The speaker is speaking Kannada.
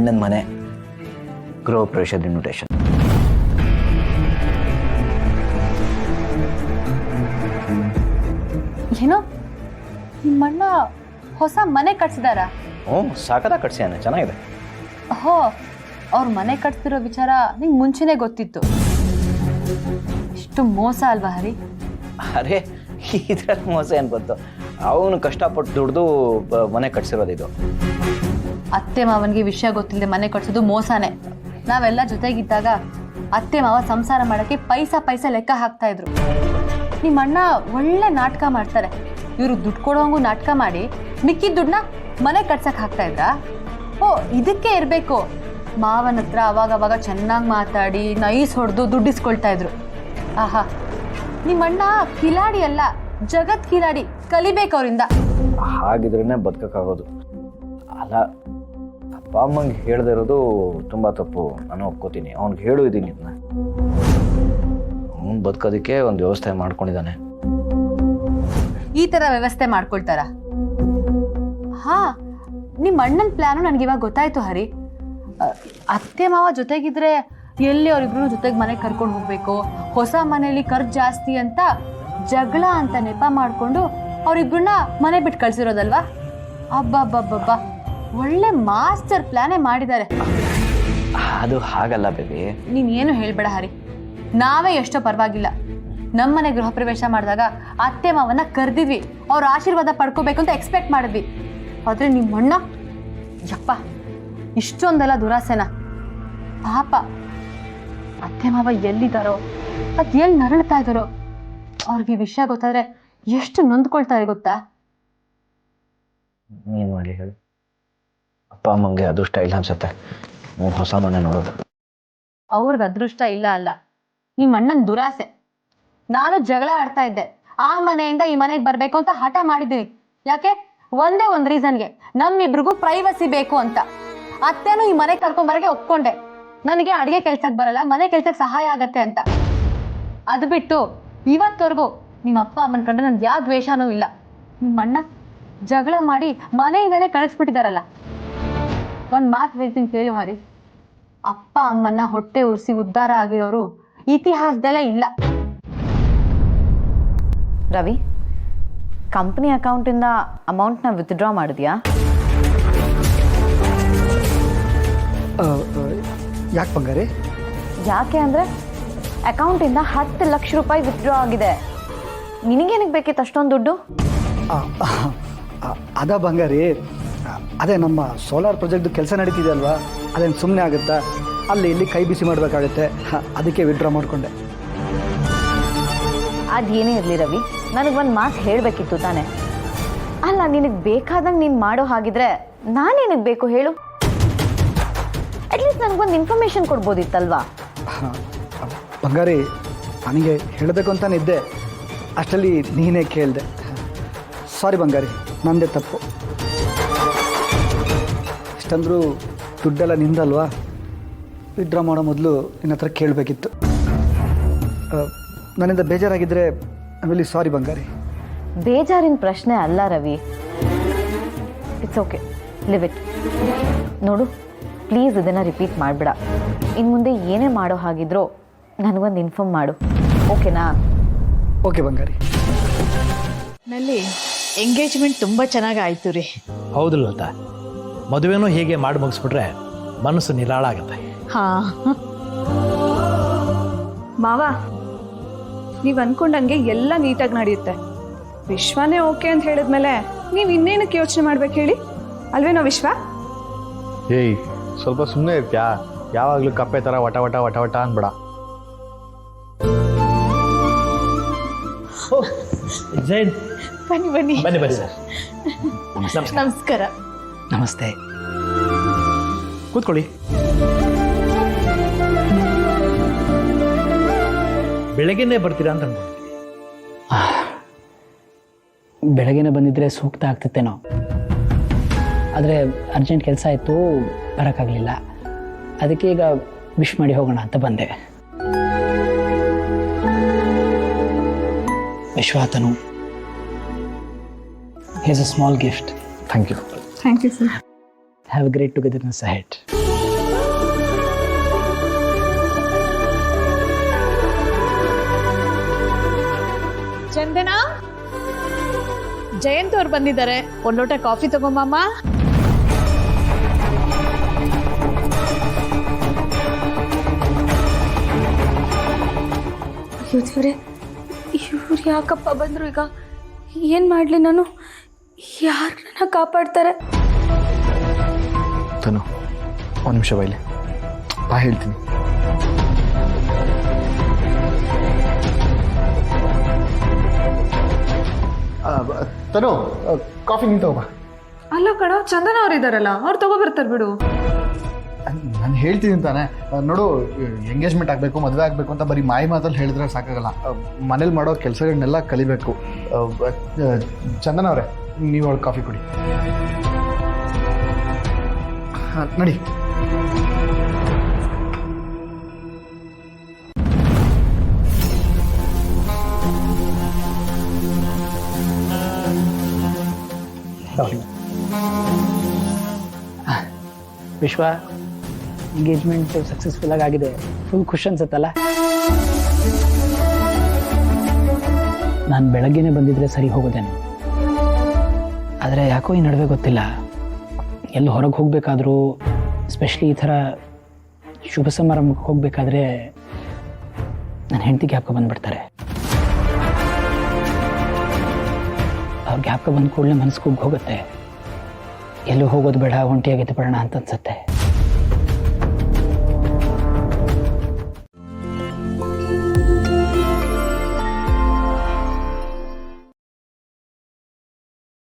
ಅಣ್ಣನ ಮನೆ ಗೃಹ ಪ್ರವೇಶದ ಇನ್ವಿಟೇಷನ್. ಏನೋ ನಿಮ್ಮಣ್ಣ ಹೊಸ ಮನೆ ಕಟ್ಸಿದಾರ? ಸಾಕದ ಕಟ್ಸ್ಯಾನೆ, ಚೆನ್ನಾಗಿದೆ. ಹೋ, ಅವ್ರ ಮನೆ ಕಟ್ಸಿರೋ ವಿಚಾರ ನಿಂಗೆ ಮುಂಚೆನೆ ಗೊತ್ತಿತ್ತು. ಇಷ್ಟು ಮೋಸ ಅಲ್ವಾ ಹರಿ? ಅರೆ ಇದ್ರಲ್ಲಿ ಮೋಸ ಏನು ಬಂತು? ಅವನು ಕಷ್ಟಪಟ್ಟು ದುಡ್ದು ಮನೆ ಕಟ್ಸಿರೋದಿದು. ಅತ್ತೆ ಮಾವನಿಗೆ ವಿಷಯ ಗೊತ್ತಿಲ್ಲದೆ ಮನೆ ಕಟ್ಸೋದು ಮೋಸನೇ. ನಾವೆಲ್ಲ ಜೊತೆಗಿದ್ದಾಗ ಅತ್ತೆ ಮಾವ ಸಂಸಾರ ಮಾಡಕ್ಕೆ ಪೈಸಾ ಲೆಕ್ಕ ಹಾಕ್ತಾ ಇದ್ರು. ನಿಮ್ಮಣ್ಣ ಒಳ್ಳೆ ನಾಟಕ ಮಾಡ್ತಾರೆ. ಇವರು ದುಡ್ಡು ಕೊಡೋಂಗು ನಾಟಕ ಮಾಡಿ ಮಿಕ್ಕಿದ ದುಡ್ಡನ್ನ ಮನೆ ಕಟ್ಸಕ್ ಹಾಕ್ತಾ ಇದ್ರಾ? ಓ, ಇದಕ್ಕೆ ಇರಬೇಕು. ಮಾವನ ಹತ್ರ ಅವಾಗವಾಗ ಚೆನ್ನಾಗಿ ಮಾತಾಡಿ ನೈಸ್ ಹೊಡೆದು ದುಡ್ಡಿಸ್ಕೊಳ್ತಾ ಇದ್ರು. ಆಹಾ, ನಿಮ್ಮಣ್ಣ ಕಿಲಾಡಿ ಅಲ್ಲ, ಜಗತ್ ಕಿಲಾಡಿ. ಕಲಿಬೇಕು ಅವರಿಂದ. ಹಾಗಿದ್ರೇನೆ ಬದುಕಕ್ಕಾಗೋದು. ಅಲ್ಲ, ಅಪ್ಪ ಅಮ್ಮಂಗೆ ಹೇಳ್ದೆ ಇರೋದು ತುಂಬ ತಪ್ಪು, ನಾನು ಒಪ್ಕೋತೀನಿ. ಅವ್ನಿಗೆ ಹೇಳು ಇದೀನಿ ಇದನ್ನ. ಅವ್ನು ಬದುಕೋದಕ್ಕೆ ಒಂದು ವ್ಯವಸ್ಥೆ ಮಾಡ್ಕೊಂಡಿದ್ದಾನೆ. ಈ ತರ ವ್ಯವಸ್ಥೆ ಮಾಡ್ಕೊಳ್ತಾರ? ಹಾ, ನಿಮ್ಮ ಅಣ್ಣನ ಪ್ಲಾನು ನನ್ಗೆ ಇವಾಗ ಗೊತ್ತಾಯ್ತು ಹರಿ. ಅತ್ತೆ ಮಾವ ಜೊತೆಗಿದ್ರೆ ಎಲ್ಲಿ ಅವ್ರಿಬ್ರು ಜೊತೆಗೆ ಮನೆಗೆ ಕರ್ಕೊಂಡು ಹೋಗ್ಬೇಕು, ಹೊಸ ಮನೆಯಲ್ಲಿ ಖರ್ಚು ಜಾಸ್ತಿ ಅಂತ ಜಗಳ ಅಂತ ನೆಪ ಮಾಡ್ಕೊಂಡು ಅವ್ರಿಬ್ರನ್ನ ಮನೆ ಬಿಟ್ಟು ಕಳ್ಸಿರೋದಲ್ವಾ? ಅಬ್ಬಬ್ಬಬ್ಬಬ್ಬ, ಒಳ್ಳೆ ಮಾಸ್ಟರ್ ಪ್ಲಾನೇ ಮಾಡಿದ್ದಾರೆ. ಅದು ಹಾಗಲ್ಲ ಬೇಬಿ. ನೀನ್ ಏನು ಹೇಳ್ಬೇಡ ಹರಿ. ನಾವೇ ಎಷ್ಟೋ ಪರವಾಗಿಲ್ಲ, ನಮ್ಮನೆ ಗೃಹ ಪ್ರವೇಶ ಮಾಡಿದಾಗ ಅತ್ತೆ ಮಾವನ್ನ ಕರೆದಿದ್ವಿ, ಅವ್ರ ಆಶೀರ್ವಾದ ಪಡ್ಕೋಬೇಕು ಅಂತ ಎಕ್ಸ್ಪೆಕ್ಟ್ ಮಾಡಿದ್ವಿ. ಆದ್ರೆ ನಿಮ್ಮಣ್ಣ ಯಪ್ಪ, ಇಷ್ಟೊಂದೆಲ್ಲ ದುರಾಸೆನ? ಪಾಪ ಅತ್ತೆ ಮಾವ ಎಲ್ಲಿದ್ದಾರೋ, ಅದ್ ಎಲ್ಲಿ ನರಳ್ತಾ ಇದ್ದಾರೋ, ಅವ್ರಿಗೆ ವಿಷಯ ಗೊತ್ತಾದ್ರೆ ಎಷ್ಟು ನೊಂದ್ಕೊಳ್ತಾರೆ ಗೊತ್ತಾ? ಏನು ಮಾಡಿ ಹೇಳಿ? ಅಪ್ಪ ಅಮ್ಮಂಗೆ ಅದೃಷ್ಟ ಇಲ್ಲ ಅನ್ಸುತ್ತೆ ಹೊಸ ಮನೆ ನೋಡೋದು. ಅವ್ರಿಗೆ ಅದೃಷ್ಟ ಇಲ್ಲ ಅಲ್ಲ, ನಿಮ್ಮ ಅಣ್ಣನ ದುರಾಸೆ. ನಾನು ಜಗಳ ಆಡ್ತಾ ಇದ್ದೆ, ಆ ಮನೆಯಿಂದ ಈ ಮನೆಗೆ ಬರ್ಬೇಕು ಅಂತ ಹಠ ಮಾಡಿದ್ದೀನಿ. ಯಾಕೆ? ಒಂದೇ ಒಂದು ರೀಸನ್ಗೆ, ನಮ್ಮಿಬ್ರಿಗೂ ಪ್ರೈವಸಿ ಬೇಕು ಅಂತ. ಅತ್ತೆನೂ ಈ ಮನೆಗೆ ಕರ್ಕೊಂಬರಗೆ ಒಪ್ಕೊಂಡೆ. ನನಗೆ ಅಡಿಗೆ ಕೆಲ್ಸಕ್ಕೆ ಬರಲ್ಲ, ಮನೆ ಕೆಲ್ಸಕ್ಕೆ ಸಹಾಯ ಆಗತ್ತೆ ಅಂತ. ಅದು ಬಿಟ್ಟು ಇವತ್ತವರೆಗೂ ನಿಮ್ಮ ಅಪ್ಪ ಅಮ್ಮನ ಕಂಡ್ರೆ ನನ್ಗೆ ಯಾವ ದ್ವೇಷನೂ ಇಲ್ಲ. ನಿಮ್ಮ ಅಣ್ಣ ಜಗಳ ಮಾಡಿ ಮನೆಯಿಂದಲೇ ಕಳಿಸ್ಬಿಟ್ಟಿದಾರಲ್ಲ. ಒಂದ್ ಮಾತು ಹೇಳ್ತೀನಿ ಕೇಳಿ ಮಾರಿ, ಅಪ್ಪ ಅಮ್ಮನ್ನ ಹೊಟ್ಟೆ ಉರ್ಸಿ ಉದ್ಧಾರ ಆಗಿರೋರು ಇತಿಹಾಸದಲ್ಲೇ ಇಲ್ಲ. ರವಿ, ಕಂಪ್ನಿ ಅಕೌಂಟಿಂದ ಅಮೌಂಟ್ನ ವಿತ್ಡ್ರಾ ಮಾಡಿದ್ಯಾ? ಯಾಕೆ ಬಂಗಾರಿ? ಯಾಕೆ ಅಂದರೆ ಅಕೌಂಟಿಂದ 10 ಲಕ್ಷ ರೂಪಾಯಿ ವಿತ್ಡ್ರಾ ಆಗಿದೆ. ನಿನಗೇನಕ್ಕೆ ಬೇಕಿತ್ತು ಅಷ್ಟೊಂದು ದುಡ್ಡು? ಅದ ಬಂಗಾರಿ, ಅದೇ ನಮ್ಮ ಸೋಲಾರ್ ಪ್ರಾಜೆಕ್ಟ್ದು ಕೆಲಸ ನಡೀತಿದೆ ಅಲ್ವಾ, ಅದೇನು ಸುಮ್ಮನೆ ಆಗುತ್ತಾ? ಅಲ್ಲಿ ಇಲ್ಲಿ ಕೈ ಬಿಸಿ ಮಾಡಬೇಕಾಗುತ್ತೆ, ಅದಕ್ಕೆ ವಿತ್ಡ್ರಾ ಮಾಡಿಕೊಂಡೆ. ಅದೇನೇ ಇರಲಿ ರವಿ, ನನಗೊಂದು ಮಾತು ಹೇಳಬೇಕಿತ್ತು ತಾನೆ. ಅಲ್ಲ, ನಿನಗೆ ಬೇಕಾದಂಗೆ ನೀನು ಮಾಡೋ ಹಾಗಿದ್ರೆ ನಾನೇನಕ್ಕೆ ಬೇಕು ಹೇಳು? ಅಟ್ಲೀಸ್ಟ್ ನನಗೊಂದು ಇನ್ಫಾರ್ಮೇಷನ್ ಕೊಡ್ಬೋದಿತ್ತಲ್ವಾ? ಬಂಗಾರಿ, ನನಗೆ ಹೇಳಬೇಕು ಅಂತಾನೆ ಇದ್ದೆ, ಅಷ್ಟರಲ್ಲಿ ನೀನೇ ಕೇಳಿದೆ. ಸಾರಿ ಬಂಗಾರಿ, ನನ್ನದೇ ತಪ್ಪು. ಇಷ್ಟಂದ್ರೂ ದುಡ್ಡೆಲ್ಲ ನಿಂದಲ್ವಾ, ವಿತ್ಡ್ರಾ ಮಾಡೋ ಮೊದಲು ನಿನ್ನ ಹತ್ರ ಕೇಳಬೇಕಿತ್ತು. ನನ್ನಿಂದ ಬೇಜಾರಾಗಿದ್ದರೆ ಆಮೇಲೆ ಸಾರಿ ಬಂಗಾರಿ. ಬೇಜಾರಿನ ಪ್ರಶ್ನೆ ಅಲ್ಲ Ravi, it's okay, leave it. ನೋಡು, ಪ್ಲೀಸ್ ಇದನ್ನು ರಿಪೀಟ್ ಮಾಡಬೇಡ. ಇನ್ನು ಮುಂದೆ ಏನೇ ಮಾಡೋ ಹಾಗಿದ್ರೋ ನನಗೊಂದು ಇನ್ಫಾರ್ಮ್ ಮಾಡು, ಓಕೆನಾ? ಓಕೆ ಬಂಗಾರಿ. ನಲ್ಲಿ ಎಂಗೇಜ್ಮೆಂಟ್ ತುಂಬ ಚೆನ್ನಾಗಿ ಆಯಿತು ರೀ. ಹೌದು ಲತಾ, ಮದುವೆನೂ ಹೀಗೆ ಮಾಡಿ ಮುಗಿಸ್ಬಿಟ್ರೆ ಮನಸ್ಸು ನಿರಾಳ ಆಗುತ್ತೆ. ಹಾಂ ಮಾವ, ನೀವು ಅನ್ಕೊಂಡಂಗೆ ಎಲ್ಲ ನೀಟಾಗಿ ನಡೆಯುತ್ತೆ. ವಿಶ್ವನೇ ಓಕೆ ಅಂತ ಹೇಳಿದ್ಮೇಲೆ ನೀವು ಇನ್ನೇನಕ್ಕೆ ಯೋಚನೆ ಮಾಡ್ಬೇಕು ಹೇಳಿ, ಅಲ್ವೇನೋ ವಿಶ್ವ? ಏಯ್, ಸ್ವಲ್ಪ ಸುಮ್ಮನೆ ಇರ್ತ್ಯಾ? ಯಾವಾಗಲೂ ಕಪ್ಪೆ ಥರ ವಟ ವಟ ವಟ ವಟ ಅನ್ಬೇಡ. ಜೈನ್, ಬನ್ನಿ ಬನ್ನಿ ಬನ್ನಿ ಬನ್ನಿ ಸರ್. ನಮಸ್ಕಾರ. ನಮಸ್ತೆ, ಕೂತ್ಕೊಳ್ಳಿ. ಬೆಳಗ್ಗೆನೇ ಬರ್ತೀರಾ ಅಂತ ಅನ್ಕೊಂಡಿದ್ದೀನಿ. ಬೆಳಗ್ಗೆನೇ ಬಂದಿದ್ರೆ ಸೂಕ್ತ ಆಗ್ತಿತ್ತೇನೋ, ಆದರೆ ಅರ್ಜೆಂಟ್ ಕೆಲಸ ಆಯಿತು, ಬರೋಕ್ಕಾಗಲಿಲ್ಲ. ಅದಕ್ಕೆ ಈಗ ವಿಶ್ ಮಾಡಿ ಹೋಗೋಣ ಅಂತ ಬಂದೆ. ವಿಶ್ವಾತನು, here's a small gift. Thank you. Thank you sir. Have a great togetherness ahead. Jayanth ಅವ್ರು ಬಂದಿದ್ದಾರೆ, ಒಂದ್ ಲೋಟ ಕಾಫಿ ತಗೊಂಬಮ್ಮ. ಅಯ್ಯೋ ದೇವ್ರೆ, ಇವ್ರು ಯಾಕಪ್ಪ ಬಂದ್ರು ಈಗ? ಏನ್ ಮಾಡ್ಲಿ ನಾನು? ಯಾರು ನನ್ನ ಕಾಪಾಡ್ತಾರೆ? ತನು ಒಂದು ನಿಮಿಷ ಬೈಲಿ, ಬಾ ಹೇಳ್ತೀನಿ. ತನು ಕಾಫಿ ನೀನು ತಗೋಬಾ. ಅಲ್ಲ ಕಣ, ಚಂದನ ಅವ್ರು ಇದಾರಲ್ಲ, ಅವ್ರು ತಗೋಬರ್ತಾರೆ ಬಿಡು. ನಾನು ಹೇಳ್ತೀನಿ ತಾನೆ. ನೋಡು, ಎಂಗೇಜ್ಮೆಂಟ್ ಆಗಬೇಕು, ಮದುವೆ ಆಗಬೇಕು ಅಂತ ಬರೀ ಮಾಯಿ ಮಾತಲ್ಲಿ ಹೇಳಿದ್ರೆ ಸಾಕಾಗಲ್ಲ. ಮನೇಲಿ ಮಾಡೋ ಕೆಲಸಗಳನ್ನೆಲ್ಲ ಕಲಿಬೇಕು. ಚಂದನ ಅವರೇ, ನೀವು ಅವ್ಳು ಕಾಫಿ ಕುಡಿ. ನಡಿ. ವಿಶ್ವ, ಎಂಗೇಜ್ಮೆಂಟ್ ಸಕ್ಸಸ್ಫುಲ್ ಆಗಿದೆ. ಫುಲ್ ಖುಷಿ ಅನ್ಸುತ್ತಲ್ಲ? ನಾನು ಬೆಳಗ್ಗೆನೆ ಬಂದಿದ್ರೆ ಸರಿ ಹೋಗೋದೇನು, ಆದರೆ ಯಾಕೋ ಈ ನಡುವೆ ಗೊತ್ತಿಲ್ಲ, ಎಲ್ಲಿ ಹೊರಗೆ ಹೋಗಬೇಕಾದ್ರೂ, ಸ್ಪೆಷಲಿ ಈ ಥರ ಶುಭ ಸಮಾರಂಭಕ್ಕೆ ಹೋಗಬೇಕಾದ್ರೆ ನನ್ನ ಹೆಂಡತಿ ಜ್ಞಾಪಕ ಬಂದುಬಿಡ್ತಾರೆ. ಅವ್ರ ಜ್ಞಾಪಕ ಬಂದ ಕೂಡಲೇ ಮನಸ್ಸಿಗೆ ಹೋಗುತ್ತೆ, ಎಲ್ಲೂ ಹೋಗೋದು ಬೇಡ, ಒಂಟಿಯಾಗಿದ್ದು ಬೇಡ ಅಂತ ಅನ್ಸುತ್ತೆ.